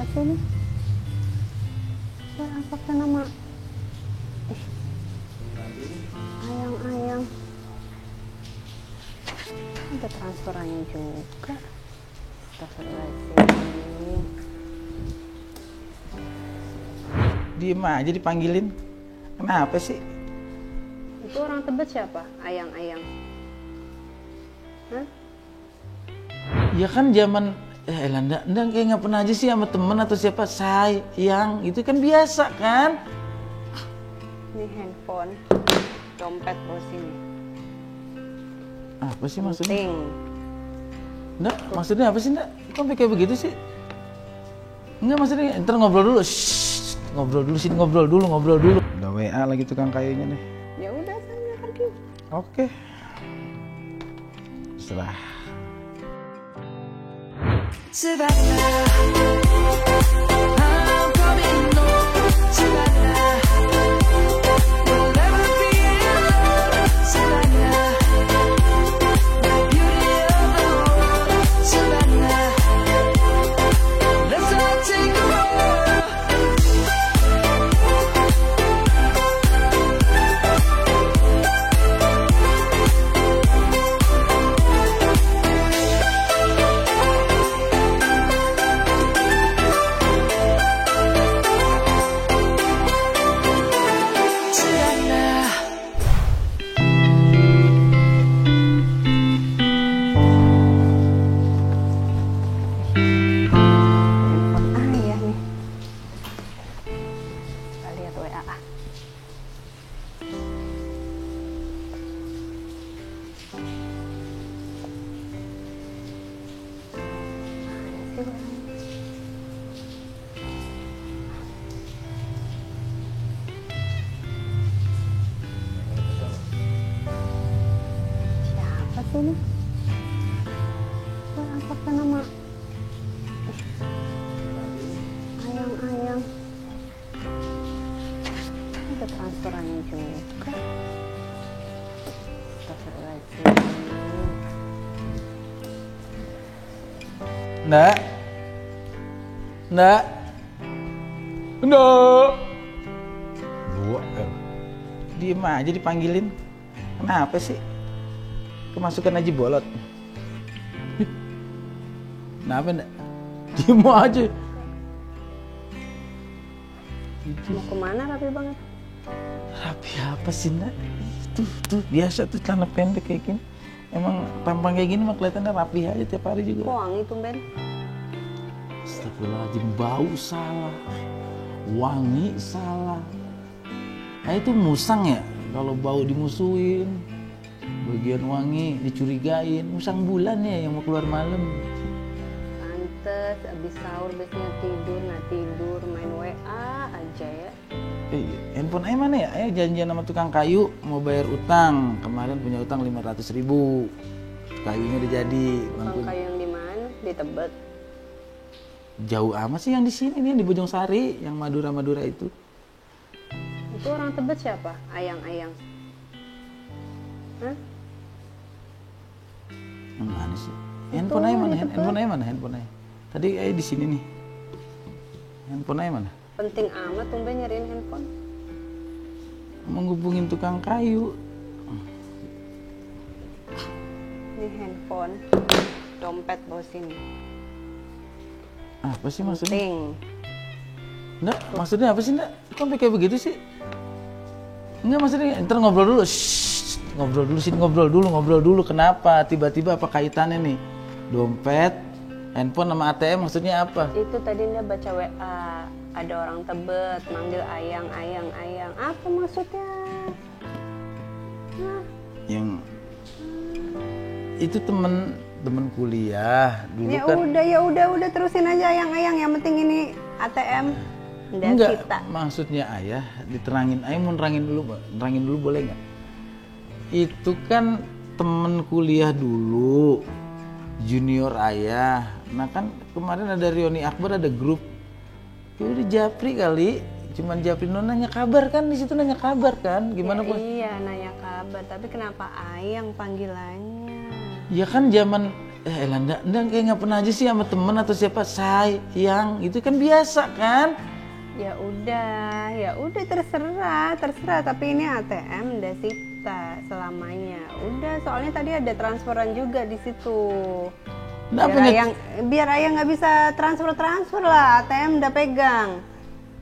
Apa sih ini? Apa kan nama? Ayang-ayang. Ada transferannya juga. Astagfirullahaladzim. Diem aja dipanggilin. Kenapa sih? Itu orang Tebet siapa? Ayang-ayang. Hah? Ya kan zaman Elanda, kayak nggak pernah aja sih sama temen atau siapa sayang, itu kan biasa kan? Ini handphone, dompet bos ini. Apa sih maksudnya? Penting. Nggak, maksudnya apa sih nggak? Kok sampai kayak begitu sih? Enggak, maksudnya ntar ngobrol dulu. Shhh, ngobrol dulu sini, ngobrol dulu. Udah WA lagi tukang kayunya nih. Ya udah sana pergi. Oke. Serah. Savannah, I'm coming home, Savannah. We'll never be alone, Savannah. The beauty of the world, Savannah. Let's all take a walk. Handphone ayah nih. Coba lihat WA. Mana sih WA-nya? Siapa sih ini? Apa kan nama? Ayang-ayang. Ada transferannya juga. Astagfirullahaladzim. Nggak. Diem aja dipanggilin. Kenapa sih? Kemasukan aja bolot. Kenapa nggak? Diem aja. Mau kemana rapi banget? Rapi apa sih nak? Tuh biasa tuh celana pendek kayak gini. Emang tampang kayak gini mah kelihatannya rapi aja tiap hari Kok juga. wangi tumben? Astagfirullahaladzim, bau salah, wangi salah. Nah itu musang ya, kalau bau dimusuhin, bagian wangi dicurigain, musang bulan ya yang mau keluar malam. Pantes, abis sahur biasanya tidur, nggak tidur, main WA aja ya. Handphone ayah mana ya? Ayah janjian sama tukang kayu mau bayar utang. Kemarin punya utang 500.000. Kayunya udah jadi. Tukang kayu yang di mana? Di Tebet. Jauh amat sih yang di sini nih, yang di Bojong Sari, yang Madura itu. Itu orang Tebet siapa? Ayang-ayang. Hah? Yang mana sih? Handphone ayah mana? Handphone ayah. Tadi ayah di sini nih. Handphone ayah mana? Penting amat tumben nyariin handphone. Menghubungin tukang kayu. Ini handphone, dompet bos ini. Apa sih maksudnya? Penting. Nggak, maksudnya apa sih nggak? Kok sampai kayak begitu sih? Enggak, maksudnya ntar ngobrol dulu. Shhh, ngobrol dulu sini, ngobrol dulu. Kenapa? Tiba-tiba apa kaitannya nih? Dompet, handphone sama ATM maksudnya apa? Itu tadi dia baca WA. Ada orang Tebet manggil ayang. Apa maksudnya? Hah? Yang itu temen kuliah dulu kan. Ya udah terusin aja ayang. Yang penting ini ATM. Dan Enggak, kita. maksudnya ayah diterangin. Ayah mau nerangin dulu boleh nggak? Itu kan temen kuliah dulu, junior ayah. Nah kan kemarin ada reuni akbar, ada grup. Ya udah Japri kali, cuman Japri nanya kabar kan, di situ nanya kabar kan, gimana Iya nanya kabar, tapi kenapa ayang panggilannya? Ya kan zaman Elanda, kayak nggak pernah aja sih sama temen atau siapa sayang, itu kan biasa kan? Ya udah terserah. Tapi ini ATM udah sita selamanya. Udah, soalnya tadi ada transferan juga di situ. Nggak punya, Biar ayah nggak bisa transfer lah, ATM udah pegang.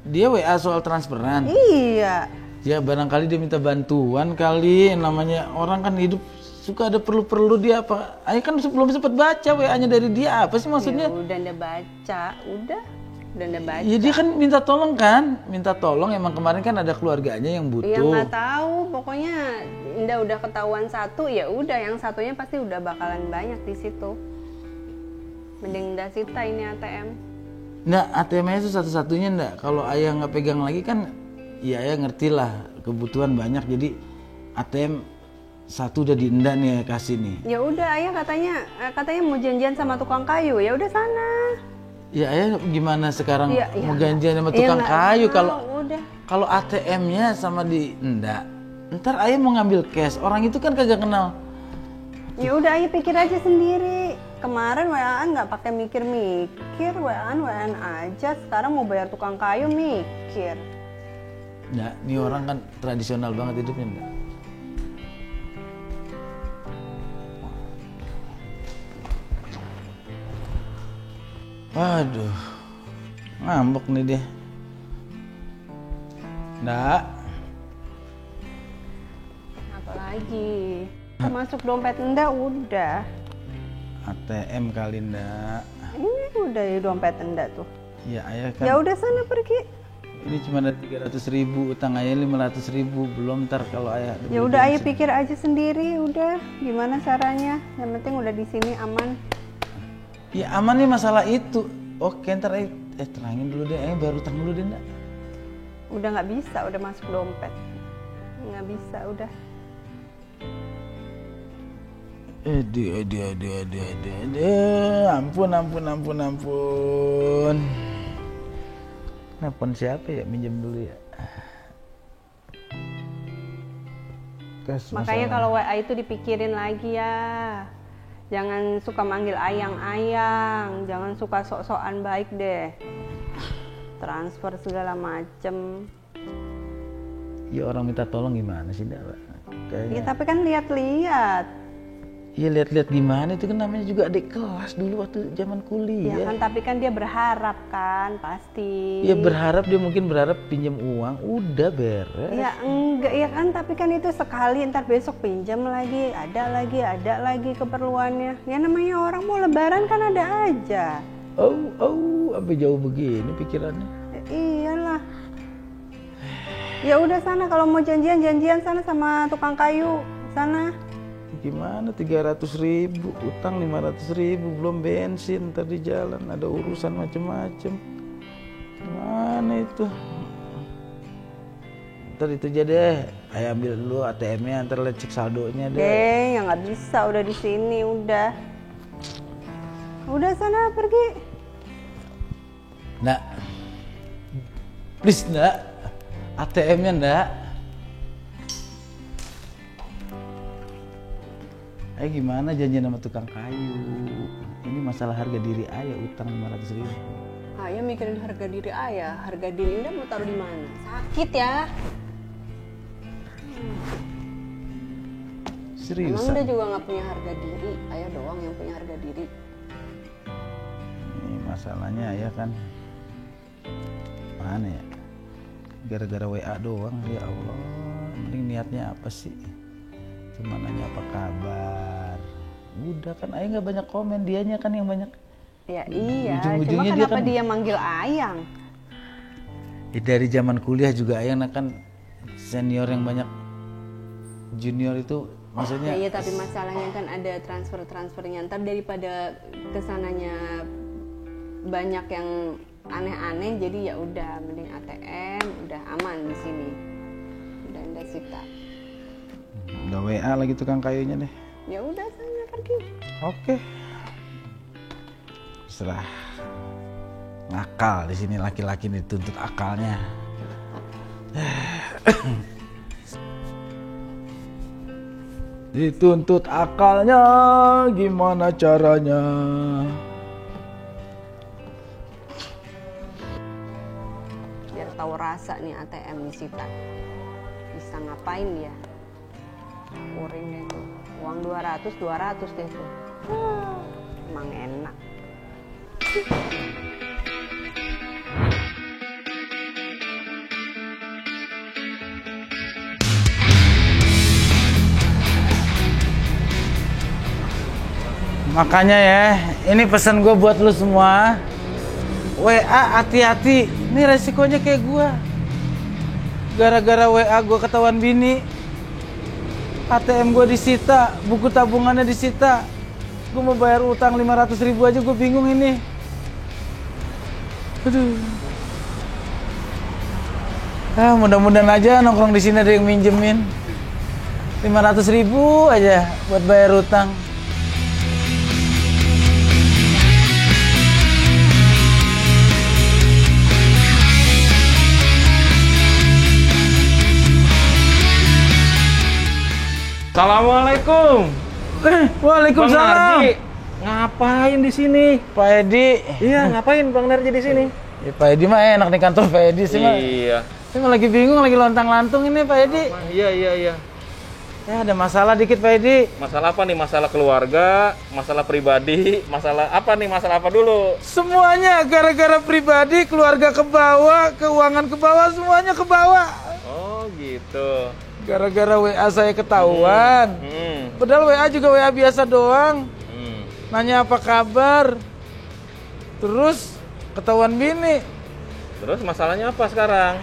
dia WA soal transferan. Iya. Ya barangkali dia minta bantuan kali, namanya orang kan hidup suka ada perlu-perlu dia apa. Ayah kan belum sempat baca WA-nya dari dia, apa sih maksudnya? Ya udah ndak baca. Ya dia kan minta tolong emang kemarin kan ada keluarganya yang butuh. Ya nggak tahu, pokoknya Indah udah ketahuan satu, ya udah yang satunya pasti udah bakalan banyak di situ. Mending Indah sita ini ATM. Nggak, ATM-nya itu satu-satunya nggak. Kalau ayah nggak pegang lagi kan, ya ayah ngerti lah kebutuhan banyak. Jadi ATM satu udah diindah nih ayah kasih nih. Ya udah, ayah katanya mau janjian sama tukang kayu, ya udah sana. Ya ayah gimana sekarang Ya, mau janjian sama tukang nggak kayu tahu, kalau udah. kalau ATM-nya sama di enggak. Ntar ayah mau ngambil cash, orang itu kan kagak kenal. Ya udah, ayah pikir aja sendiri. Kemarin WA-an nggak pakai mikir, WA-an aja. Sekarang mau bayar tukang kayu mikir. Nggak, ini orang kan tradisional banget hidupnya enggak. Waduh, ngambek nih dia. Nggak, Apalagi masuk dompet Indah udah. ATM kali ndak. Ini udah di dompet Indah tuh. Ya ayah kan. Ya udah sana pergi. Ini cuma ada 300.000, utang ayah 500.000, belum ntar kalau ayah. Ya udah, ayah pikir aja sendiri, udah gimana caranya. Yang penting udah di sini aman. Ya aman nih masalah itu. Oke ntar ayah terangin dulu deh, ayah baru utang dulu deh ndak. Udah nggak bisa, udah masuk dompet. Nggak bisa, udah. Aduh. Ampun. Nelpon siapa ya? Minjem dulu ya. Makanya kalau WA itu dipikirin lagi ya. Jangan suka manggil ayang-ayang, jangan suka sok-sokan baik deh. Transfer segala macem. Ya orang minta tolong gimana sih Ndak? Ya tapi kan lihat-lihat. Iya lihat-lihat gimana, itu kan namanya juga adik kelas dulu waktu zaman Ya kuliah. kan, tapi kan dia berharap kan, pasti. Ya berharap, dia mungkin berharap pinjam uang, udah beres. Ya enggak, ya kan, tapi kan itu sekali, ntar besok pinjam lagi, ada lagi keperluannya. Ya namanya orang mau lebaran kan ada aja. Oh, sampai jauh begini pikirannya. Ya, iyalah. Ya udah sana, kalau mau janjian sana sama tukang kayu, sana. Gimana 300.000, utang 500.000, belum bensin, ntar di jalan ada urusan macem-macem. Mana itu? Ntar itu aja deh, ayah ambil dulu ATM-nya, ntar lihat cek saldonya deh. Ya nggak bisa, udah di sini, udah. Udah sana pergi. Ndak, please ndak, ATM-nya ndak. Gimana janjian sama tukang kayu? Ini masalah harga diri ayah, utang 500.000. Ayah mikirin harga diri ayah, harga diri Indah mau taruh di mana? Sakit ya. Serius? Emang Indah juga nggak punya harga diri, ayah doang yang punya harga diri. Ini masalahnya ayah kan, mana ya? Gara-gara WA doang, ya Allah. Mending niatnya apa sih? Cuma nanya apa kabar. Udah kan ayah nggak banyak komen, dianya kan yang banyak. Ya iya, Ujung-ujungnya cuma dia kenapa kan- dia manggil ayang? Dari zaman kuliah juga ayah kan senior yang banyak, junior itu maksudnya. Ya, iya, tapi masalahnya kan ada transfernya. Ntar daripada kesananya banyak yang aneh-aneh, jadi ya udah mending ATM, udah aman di sini. Udah Indah sita. Udah WA lagi tukang kayunya deh. Ya udah sana pergi. Oke. Serah. Nakal di sini, laki-laki dituntut akalnya. Dituntut akalnya, gimana caranya? Biar tahu rasa nih ATM disita. Bisa ngapain dia? Kuring deh tuh. Uang 200 deh tuh. Emang enak. Makanya ya, ini pesan gue buat lu semua. WA hati-hati, ini resikonya kayak gue. Gara-gara WA gue ketahuan bini, ATM gue disita, buku tabungannya disita. Gue mau bayar utang 500.000 aja gue bingung ini. Aduh. Mudah-mudahan aja nongkrong di sini ada yang minjemin 500.000 aja buat bayar utang. Assalamualaikum. Waalaikumsalam. Bang Narji, ngapain di sini? Pak Edi. Iya, ngapain Bang Narji di sini? Ya, Pak Edi mah enak di kantor Pak Edi sih mah. Iya. Saya mah lagi bingung, lagi lontang-lantung ini Pak Edi. Iya. Ya ada masalah dikit Pak Edi. Masalah apa nih? Masalah keluarga, masalah pribadi, masalah apa nih? Masalah apa dulu? Semuanya gara-gara pribadi, keluarga ke bawah, keuangan ke bawah, semuanya ke bawah. Oh, gitu. Gara-gara WA saya ketahuan. Padahal WA juga WA biasa doang. Nanya apa kabar. Terus ketahuan bini. Terus masalahnya apa sekarang?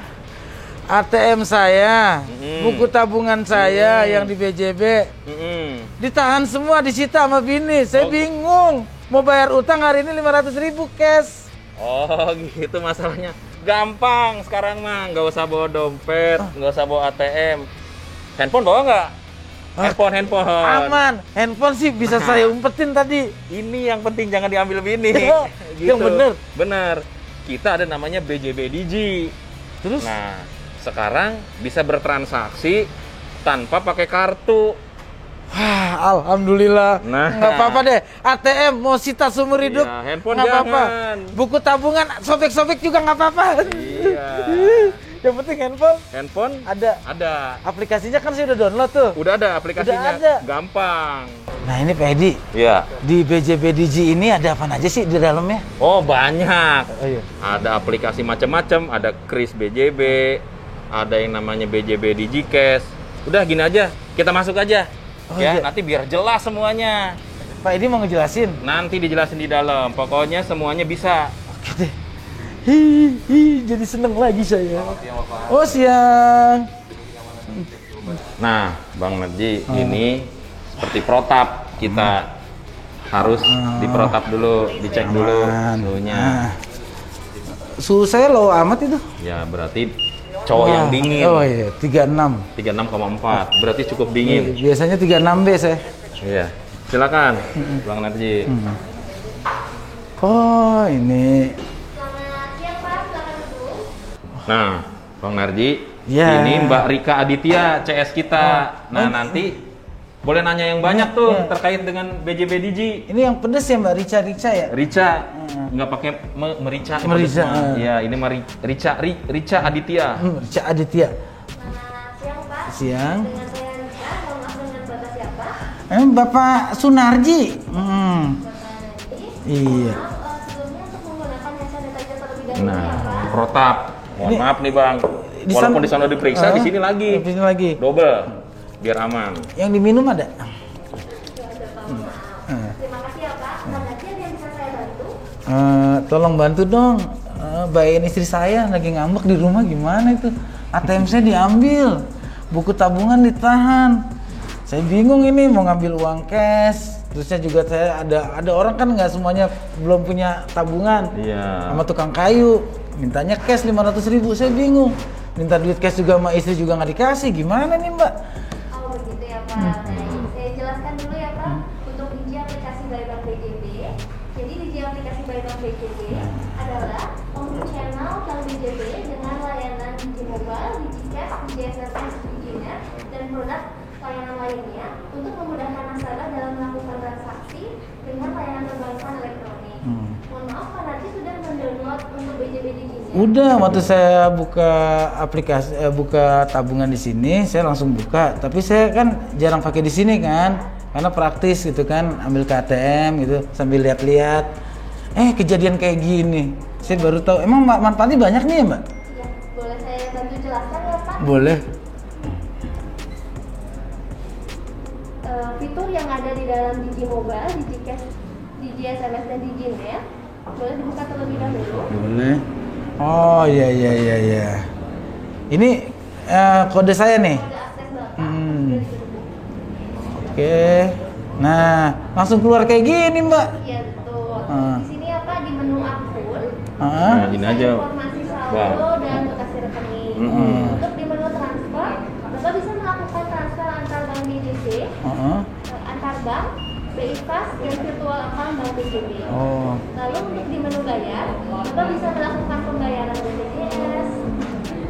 ATM saya, buku tabungan saya yang di BJB ditahan semua, disita sama bini. Saya bingung. Mau bayar utang hari ini 500.000 cash. Oh, gitu masalahnya. Gampang sekarang mah, nggak usah bawa dompet, nggak usah bawa ATM. Handphone bawa nggak? Handphone. Aman. Handphone sih bisa saya umpetin tadi. Ini yang penting, jangan diambil bini. Yang bener. Bener. Kita ada namanya BJB Digi. Terus? Nah, sekarang bisa bertransaksi tanpa pakai kartu. Wah, alhamdulillah. Nah. Nggak apa-apa deh. ATM mau sita seumur hidup. Iya, handphone nggak apa-apa. jangan. Buku tabungan sobek-sobek juga nggak apa-apa. Iya. Yang penting Handphone ada. Aplikasinya kan saya udah download tuh. Udah ada aplikasinya. Udah ada. Gampang. Nah ini Pak Edi, Iya. di BJB Digi ini ada apa aja sih di dalamnya? Oh, banyak. Oh, iya. Ada aplikasi macam-macam, ada Kris BJB, ada yang namanya BJB Digicash. Udah gini aja, kita masuk aja. Oh, ya, iya. nanti biar jelas semuanya. Pak Edi mau ngejelasin? Nanti dijelasin di dalam. Pokoknya semuanya bisa. Oke deh. Jadi seneng lagi saya. Oh siang. Nah, Bang Narji, ini seperti protap. Kita harus diprotap dulu, dicek dulu Aman. suhunya. Nah. Suhu saya low amat itu. Ya, berarti cowok yang Wah. dingin. Oh iya, 36. 36,4. Berarti cukup dingin. Biasanya 36B saya. Iya. Silakan, Bang Narji. Oh ini. Nah, Bang Narji, Ya. ini Mbak Rika Aditya, CS kita. Nah, nanti boleh nanya yang banyak tuh terkait dengan BJB Digi. Ini yang pedes ya Mbak Rica ya? Rica, nggak pakai merica. Merica, Iya, ini mah Rica Aditya. Rica Aditya. Siang Pak. Siang. Dengan saya Rika, mohon maaf dengan Bapak siapa? Bapak Sunarji. Iya. Sebelumnya untuk menggunakan hand sanitizer terlebih dahulu Nah, ya Pak. protap. Mohon Ini- maaf nih Bang. di Walaupun sana- di sana diperiksa, di sini lagi. Di sini lagi. Double, biar aman. Yang diminum ada? Terima kasih ya Pak. Nanti ada yang bisa saya bantu? Tolong bantu dong. Bayain istri saya lagi ngambek di rumah gimana itu? ATM saya diambil, buku tabungan ditahan. Saya bingung ini mau ngambil uang cash. Terusnya juga saya ada orang kan nggak semuanya belum punya tabungan. Iya. Sama tukang kayu mintanya cash 500.000, saya bingung. Minta duit cash juga sama istri juga nggak dikasih. Gimana nih Mbak? Oh begitu ya Pak. Baik, saya jelaskan dulu ya Pak. Untuk Digi aplikasi by Bank BJB. Jadi Digi aplikasi by Bank BJB adalah omni channel Bank BJB dengan layanan Digi Mobile, Digi Cash, Digi SMS, Digi Net, dan produk layanan lainnya untuk BJB Diginya? Udah, waktu saya buka aplikasi, buka tabungan di sini, saya langsung buka. Tapi saya kan jarang pakai di sini kan, karena praktis gitu kan, ambil ke ATM gitu sambil lihat-lihat. Kejadian kayak gini, saya baru tahu. Emang manfaatnya banyak nih ya, Mbak? Iya, boleh saya bantu jelaskan ya Pak? Boleh. Fitur yang ada di dalam Digi Mobile, Digi Cash, Digi SMS dan Digi Net boleh dibuka terlebih dahulu. Boleh. Oh iya. Ini kode saya nih. Kode akses Bapak Hmm. sudah ditutup. Oke. Nah, langsung keluar kayak gini, Mbak. Iya betul. Ah. Di sini apa di menu akun? Ah. Nah, gini aja. Informasi saldo Bang. dan lokasi rekening. Mm-mm. Untuk di menu transfer, Bapak bisa melakukan transfer antar bank BJB, antar bank, BI Fast, dan virtual account bank BJB. Oh. Lalu untuk di menu bayar, Bapak bisa melakukan pembayaran BPJS.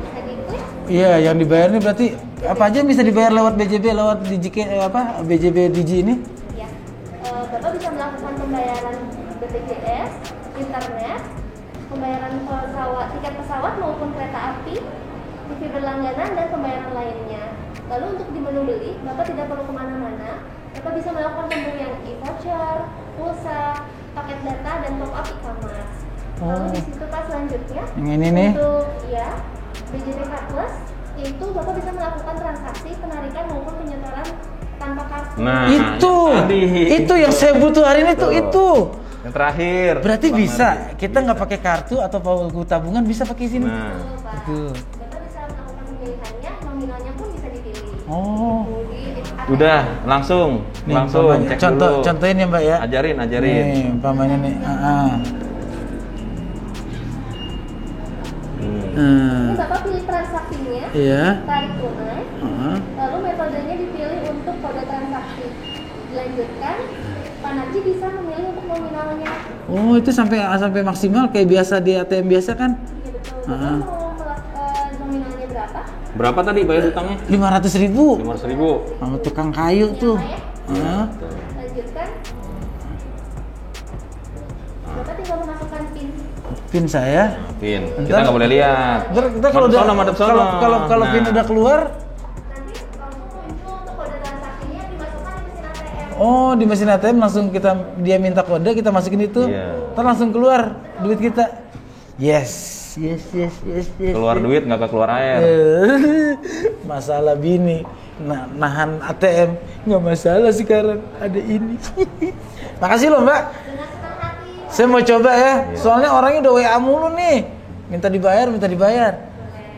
Bisa diklik. Iya, yang dibayar ini berarti apa aja bisa dibayar lewat BJB, lewat BJB Digi ini? Ya, Bapak bisa melakukan pembayaran BPJS, internet, pembayaran tiket pesawat maupun kereta api, TV berlangganan, dan pembayaran lainnya. Lalu untuk di menu beli, Bapak tidak perlu kemana-mana. Bapak bisa melakukan pembelian e-voucher, pulsa, paket data, dan top up e-commerce. Lalu di situ Pak selanjutnya, Yang ini nih. untuk ya BJB Cardless, yaitu Bapak bisa melakukan transaksi penarikan maupun penyetoran tanpa kartu. Nah, Itu tadi. yang saya butuh hari ini tuh Tuh. itu. Yang terakhir. Berarti Bang bisa. Narji. Kita nggak pakai kartu atau buku tabungan bisa pakai sini. Nah, Betul, Pak. Betul. Bapak bisa melakukan pemilihannya, nominalnya pun bisa dipilih. Oh. udah langsung Nih, langsung umpamanya, cek contoh dulu. contohin ya, Mbak ya. Ajarin. Nih, umpamanya nih. Ini Bapak pilih transaksinya, Iya. tarik tunai, Heeh. lalu metodenya dipilih untuk kode transaksi. Dilanjutkan, Pak Narji bisa memilih untuk nominalnya. Oh, itu sampai maksimal kayak biasa di ATM biasa kan? Iya betul. Bapak mau nominalnya berapa? Berapa tadi bayar utangnya? 500.000 500.000. sama tukang kayu tuh. Heeh. Lanjutkan. Bapak tinggal memasukkan PIN. Pin saya. Pin. Kita Ntar- nggak boleh lihat. Kita kalau udah Madep sono. kalau Nah. pin udah keluar, Nanti langsung muncul untuk kode transaksinya yang dimasukkan di mesin ATM. oh di mesin ATM langsung dia minta kode, kita masukin itu, Iya. ntar langsung keluar duit kita. Yes. Keluar duit nggak keluar air. Masalah bini nahan ATM nggak masalah sekarang ada ini. Makasih loh, Mbak. Dengan senang hati. Saya mau coba ya. Soalnya orangnya udah WA mulu nih. Minta dibayar.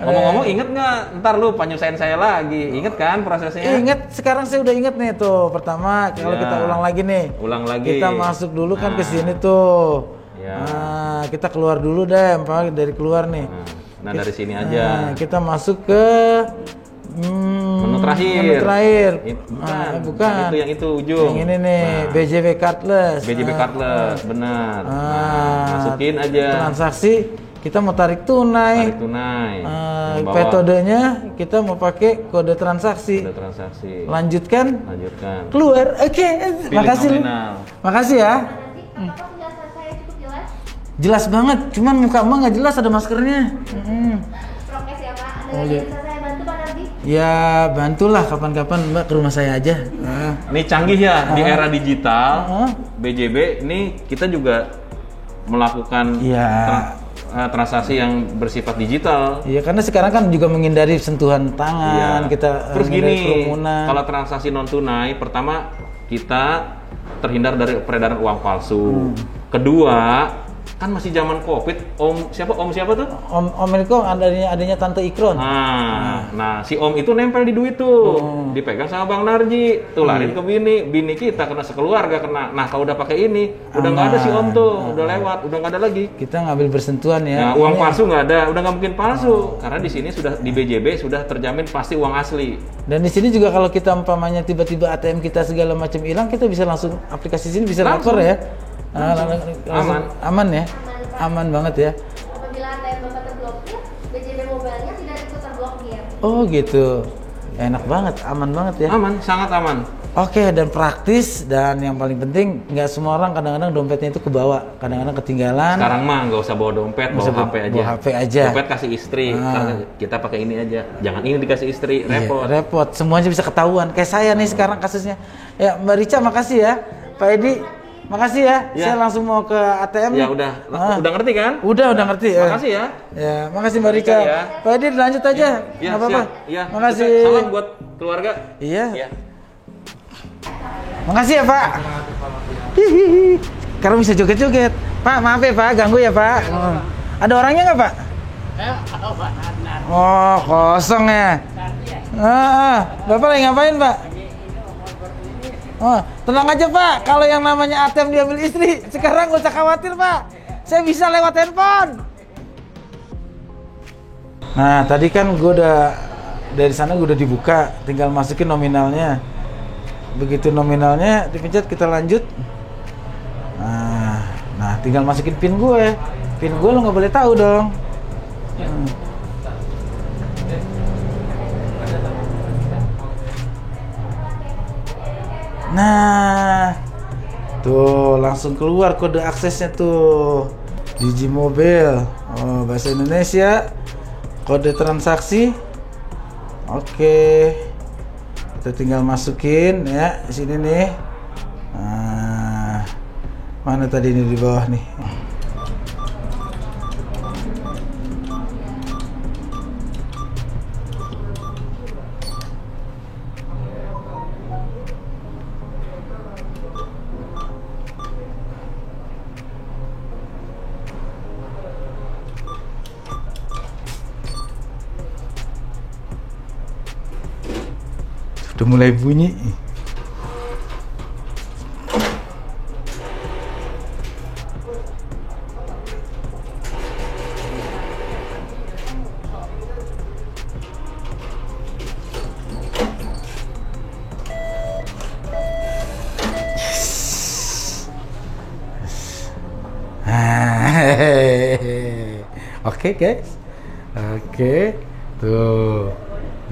Ngomong-ngomong inget nggak? Ntar lu nyusahin saya lagi. Inget kan prosesnya? Ingat, sekarang saya udah inget nih tuh. Pertama kalau Ya. kita ulang lagi nih. Ulang lagi. Kita masuk dulu kan ke Nah. sini tuh. Ya. Nah, kita keluar dulu deh, Pak, dari keluar nih. Nah dari sini Nah, aja. kita masuk ke Menu terakhir. Menu terakhir. Bukan. Yang itu ujung. Yang ini nih, Nah, BJB Cardless. BJB Nah, Cardless, benar. Nah, Ah, masukin aja. Transaksi kita mau tarik tunai. Tarik tunai. Ah, Yang bawah. metodenya kita mau pakai kode transaksi. Ada transaksi. Lanjutkan. Lanjutkan. Keluar. Oke. Pilih Makasih. Lu. nominal. Makasih ya. Nanti apakah penjelasan saya cukup jelas? Jelas banget. Cuman muka Mbak nggak jelas, ada maskernya. Prokes ya Pak. Ada Oh, yang iya. bisa saya bantu Pak Narji? Ya bantulah kapan-kapan Mbak ke rumah saya aja. Ah. Ini canggih ya di Ah. era digital. Ah. BJB ini kita juga melakukan Iya. transaksi yang bersifat digital. Iya, karena sekarang kan juga menghindari sentuhan tangan, Iya. kita Terus menghindari gini, kerumunan. kalau transaksi non tunai, pertama kita terhindar dari peredaran uang palsu. Kedua, kan masih zaman Covid. Om siapa tuh? Om Elko adanya Tante Ikron. Nah, si Om itu nempel di duit tuh, dipegang sama Bang Narji, tularin ke bini kita kena sekeluarga kena. Nah, kalau udah pakai ini, udah nggak ada si Om tuh, udah lewat, udah nggak ada lagi. Kita ngambil bersentuhan ya. Nah, uang Ini- palsu nggak ada, udah nggak mungkin palsu, karena di sini sudah di BJB sudah terjamin pasti uang asli. Dan di sini juga kalau kita umpamanya tiba-tiba ATM kita segala macam hilang, kita bisa langsung aplikasi sini bisa Langsung. lapor ya. Langsung. Aman ya. Aman banget ya. Apabila ATM Bapak terblokir, BJB Mobile-nya tidak ikut terblokir. Oh gitu. Enak banget, aman banget ya. Aman, sangat aman. Oke, dan praktis, dan yang paling penting nggak semua orang kadang-kadang dompetnya itu kebawa, kadang-kadang ketinggalan. Sekarang mah nggak usah bawa dompet, Nggak usah bawa HP aja. bawa HP aja. Dompet kasih istri, kita pakai ini aja. Jangan ini dikasih istri, repot. Iya, repot. Semuanya bisa ketahuan. Kayak saya nih sekarang kasusnya. Ya, Mbak Rica makasih ya. Pak Edi, makasih ya. Ya. Saya langsung mau ke ATM. Ya nih. udah ngerti kan? Udah ngerti. Makasih ya. Ya, makasih Mbak Rica. Ya. Pak Edi lanjut aja. Iya, Nggak apa-apa. siap. Iya. Makasih. Salam buat keluarga. Iya. Iya. Makasih ya Pak. Hihihi. Karena bisa joget-joget. Pak, maaf ya Pak, ganggu ya Pak. Ada orangnya nggak Pak? Oh, kosong ya. Bapak lagi ngapain Pak? Oh, tenang aja Pak. Kalau yang namanya ATM diambil istri, sekarang nggak usah khawatir Pak. Saya bisa lewat handphone. Nah, tadi kan gue udah dari sana gue udah dibuka, tinggal masukin nominalnya. Begitu nominalnya dipencet, kita lanjut. Nah, tinggal masukin pin gue. Pin gue lo nggak boleh tahu dong. Nah, tuh langsung keluar kode aksesnya tuh. Digimobil. Oh, bahasa Indonesia. Kode transaksi. Oke. Kita tinggal masukin ya di sini nih. Nah, mana tadi ini di bawah nih? Udah mulai bunyi. Oke guys. Oke. Tuh.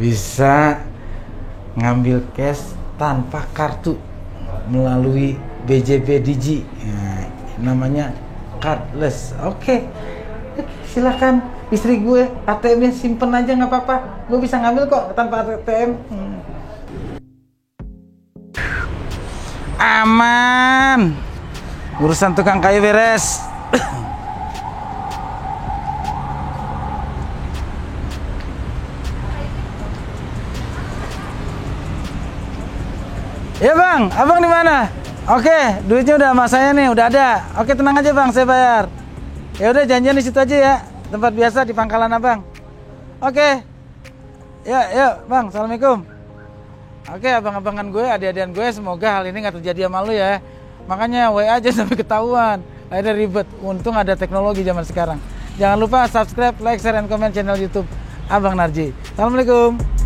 Bisa ngambil cash tanpa kartu melalui BJB Digi. Nah, namanya cardless. Oke. Silakan istri gue ATM-nya simpen aja nggak apa-apa. Gue bisa ngambil kok tanpa ATM. Aman. Urusan tukang kayu beres. Ya bang, abang di mana? Oke, duitnya udah sama saya nih, udah ada. Oke, tenang aja bang, saya bayar. Ya udah janjian di situ aja ya, tempat biasa di pangkalan abang. Oke, ya bang, assalamualaikum. Oke, abang-abangan gue, adik-adikan gue, semoga hal ini nggak terjadi sama lu ya. Makanya WA aja sampai ketahuan, ada ribet. Untung ada teknologi zaman sekarang. Jangan lupa subscribe, like, share, dan komen channel YouTube Abang Narji. Assalamualaikum.